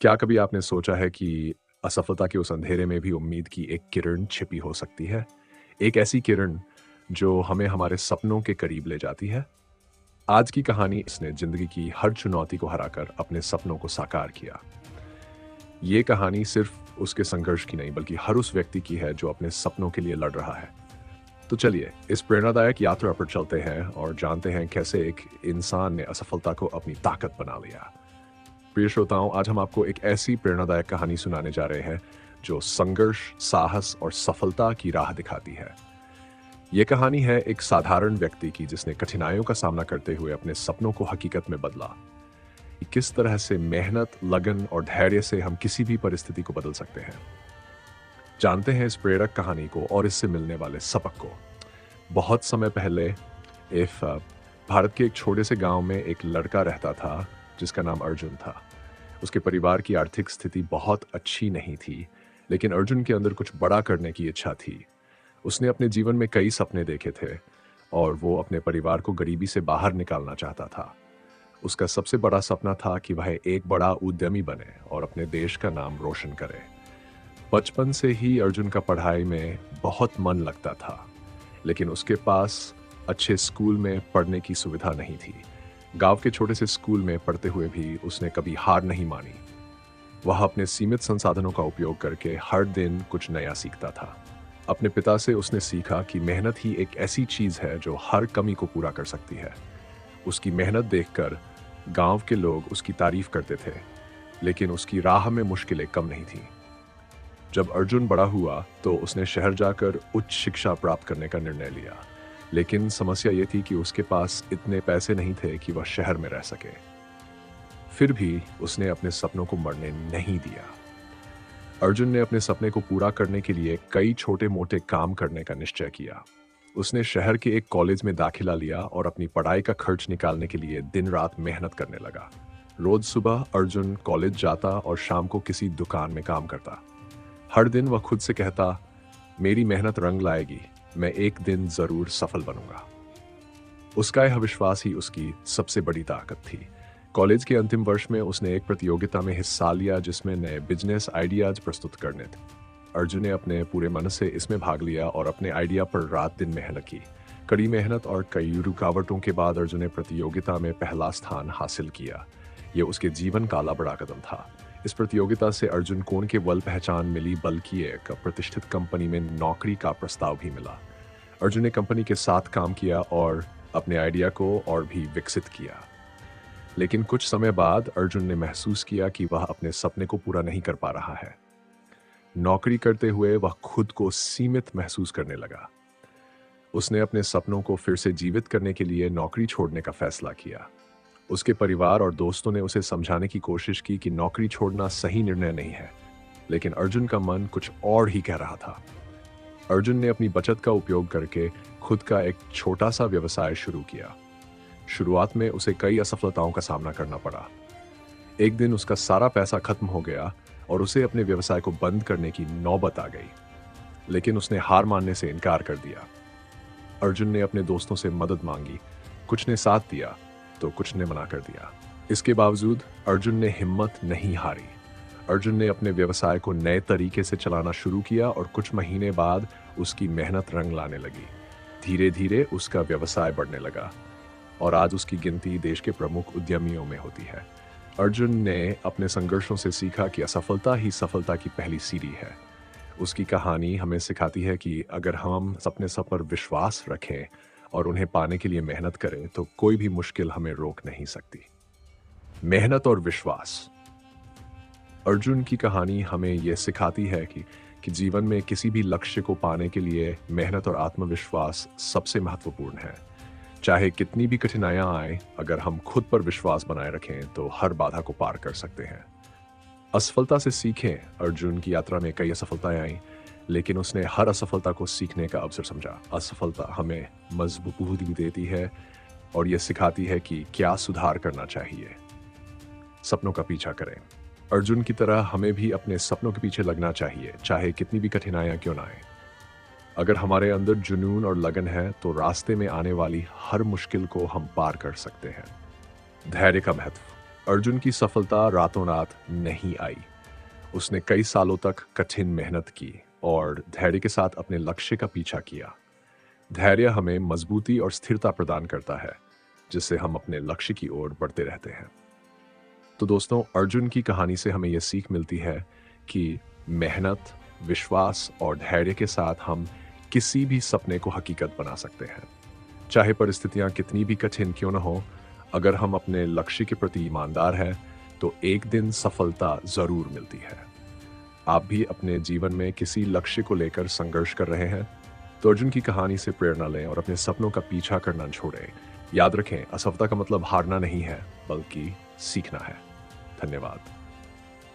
क्या कभी आपने सोचा है कि असफलता के उस अंधेरे में भी उम्मीद की एक किरण छिपी हो सकती है? एक ऐसी किरण जो हमें हमारे सपनों के करीब ले जाती है? आज की कहानी इसने ज़िंदगी की हर चुनौती को हराकर अपने सपनों को साकार किया। ये कहानी सिर्फ उसके संघर्ष की नहीं बल्कि हर उस व्यक्ति की है जो अपने सपनों के लिए लड़ रहा है। तो चलिए इस प्रेरणादायक यात्रा पर चलते हैं और जानते हैं कैसे एक इंसान ने असफलता को अपनी ताकत बना लिया। प्रिय श्रोताओं, आज हम आपको एक ऐसी प्रेरणादायक कहानी सुनाने जा रहे हैं जो संघर्ष, साहस और सफलता की राह दिखाती है। ये कहानी है एक साधारण व्यक्ति की जिसने कठिनाइयों का सामना करते हुए अपने सपनों को हकीकत में बदला। कि किस तरह से मेहनत, लगन और धैर्य से हम किसी भी परिस्थिति को बदल सकते हैं। जानते हैं इस प्रेरक कहानी को और इससे मिलने वाले सबक को। बहुत समय पहले इफ भारत के एक छोटे से गांव में एक लड़का रहता था जिसका नाम अर्जुन था। उसके परिवार की आर्थिक स्थिति बहुत अच्छी नहीं थी, लेकिन अर्जुन के अंदर कुछ बड़ा करने की इच्छा थी। उसने अपने जीवन में कई सपने देखे थे और वो अपने परिवार को गरीबी से बाहर निकालना चाहता था। उसका सबसे बड़ा सपना था कि वह एक बड़ा उद्यमी बने और अपने देश का नाम रोशन करे। बचपन से ही अर्जुन का पढ़ाई में बहुत मन लगता था, लेकिन उसके पास अच्छे स्कूल में पढ़ने की सुविधा नहीं थी। गांव के छोटे से स्कूल में पढ़ते हुए भी उसने कभी हार नहीं मानी। वह अपने सीमित संसाधनों का उपयोग करके हर दिन कुछ नया सीखता था। अपने पिता से उसने सीखा कि मेहनत ही एक ऐसी चीज है जो हर कमी को पूरा कर सकती है। उसकी मेहनत देखकर गांव के लोग उसकी तारीफ करते थे, लेकिन उसकी राह में मुश्किलें कम नहीं थीं। जब अर्जुन बड़ा हुआ तो उसने शहर जाकर उच्च शिक्षा प्राप्त करने का निर्णय लिया, लेकिन समस्या ये थी कि उसके पास इतने पैसे नहीं थे कि वह शहर में रह सके। फिर भी उसने अपने सपनों को मरने नहीं दिया। अर्जुन ने अपने सपने को पूरा करने के लिए कई छोटे मोटे काम करने का निश्चय किया। उसने शहर के एक कॉलेज में दाखिला लिया और अपनी पढ़ाई का खर्च निकालने के लिए दिन रात मेहनत करने लगा। रोज सुबह अर्जुन कॉलेज जाता और शाम को किसी दुकान में काम करता। हर दिन वह खुद से कहता, मेरी मेहनत रंग लाएगी, मैं एक दिन जरूर सफल बनूंगा। उसका यह विश्वास ही उसकी सबसे बड़ी ताकत थी। कॉलेज के अंतिम वर्ष में उसने एक प्रतियोगिता में हिस्सा लिया जिसमें नए बिजनेस आइडियाज प्रस्तुत करने थे। अर्जुन ने अपने पूरे मन से इसमें भाग लिया और अपने आइडिया पर रात दिन मेहनत की। कड़ी मेहनत और कई रुकावटों के बाद अर्जुन ने प्रतियोगिता में पहला स्थान हासिल किया। ये उसके जीवन का बड़ा कदम था। इस प्रतियोगिता से अर्जुन को न केवल पहचान मिली बल्कि एक प्रतिष्ठित कंपनी में नौकरी का प्रस्ताव भी मिला। अर्जुन ने कंपनी के साथ काम किया और अपने आइडिया को और भी विकसित किया। लेकिन कुछ समय बाद अर्जुन ने महसूस किया कि वह अपने सपने को पूरा नहीं कर पा रहा है। नौकरी करते हुए वह खुद को सीमित महसूस करने लगा। उसने अपने सपनों को फिर से जीवित करने के लिए नौकरी छोड़ने का फैसला किया। उसके परिवार और दोस्तों ने उसे समझाने की कोशिश की कि नौकरी छोड़ना सही निर्णय नहीं है, लेकिन अर्जुन का मन कुछ और ही कह रहा था। अर्जुन ने अपनी बचत का उपयोग करके खुद का एक छोटा सा व्यवसाय शुरू किया। शुरुआत में उसे कई असफलताओं का सामना करना पड़ा। एक दिन उसका सारा पैसा खत्म हो गया और उसे अपने व्यवसाय को बंद करने की नौबत आ गई, लेकिन उसने हार मानने से इनकार कर दिया। अर्जुन ने अपने दोस्तों से मदद मांगी, कुछ ने साथ दिया तो कुछ ने मना कर दिया। इसके बावजूद अर्जुन ने हिम्मत नहीं हारी। अर्जुन ने अपने व्यवसाय को नए तरीके से चलाना शुरू किया और कुछ महीने बाद उसकी मेहनत रंग लाने लगी। धीरे धीरे उसका व्यवसाय बढ़ने लगा और आज उसकी गिनती देश के प्रमुख उद्यमियों में होती है। अर्जुन ने अपने संघर्षों से सीखा कि असफलता ही सफलता की पहली सीढ़ी है। उसकी कहानी हमें सिखाती है कि अगर हम अपने सब पर विश्वास रखें और उन्हें पाने के लिए मेहनत करें तो कोई भी मुश्किल हमें रोक नहीं सकती। मेहनत और विश्वास। अर्जुन की कहानी हमें यह सिखाती है कि जीवन में किसी भी लक्ष्य को पाने के लिए मेहनत और आत्मविश्वास सबसे महत्वपूर्ण है। चाहे कितनी भी कठिनाइयां आए, अगर हम खुद पर विश्वास बनाए रखें तो हर बाधा को पार कर सकते हैं। असफलता से सीखें। अर्जुन की यात्रा में कई असफलताएं आईं, लेकिन उसने हर असफलता को सीखने का अवसर समझा। असफलता हमें मजबूती भी देती है और यह सिखाती है कि क्या सुधार करना चाहिए। सपनों का पीछा करें। अर्जुन की तरह हमें भी अपने सपनों के पीछे लगना चाहिए, चाहे कितनी भी कठिनाइयां क्यों ना आए। अगर हमारे अंदर जुनून और लगन है तो रास्ते में आने वाली हर मुश्किल को हम पार कर सकते हैं। धैर्य का महत्व। अर्जुन की सफलता रातों रात नहीं आई। उसने कई सालों तक कठिन मेहनत की और धैर्य के साथ अपने लक्ष्य का पीछा किया। धैर्य हमें मजबूती और स्थिरता प्रदान करता है, जिससे हम अपने लक्ष्य की ओर बढ़ते रहते हैं। तो दोस्तों, अर्जुन की कहानी से हमें यह सीख मिलती है कि मेहनत, विश्वास और धैर्य के साथ हम किसी भी सपने को हकीकत बना सकते हैं। चाहे परिस्थितियां कितनी भी कठिन क्यों न हो, अगर हम अपने लक्ष्य के प्रति ईमानदार हैं, तो एक दिन सफलता जरूर मिलती है। आप भी अपने जीवन में किसी लक्ष्य को लेकर संघर्ष कर रहे हैं, तो अर्जुन की कहानी से प्रेरणा लें और अपने सपनों का पीछा करना छोड़ें। याद रखें, असफलता का मतलब हारना नहीं है, बल्कि सीखना है। धन्यवाद।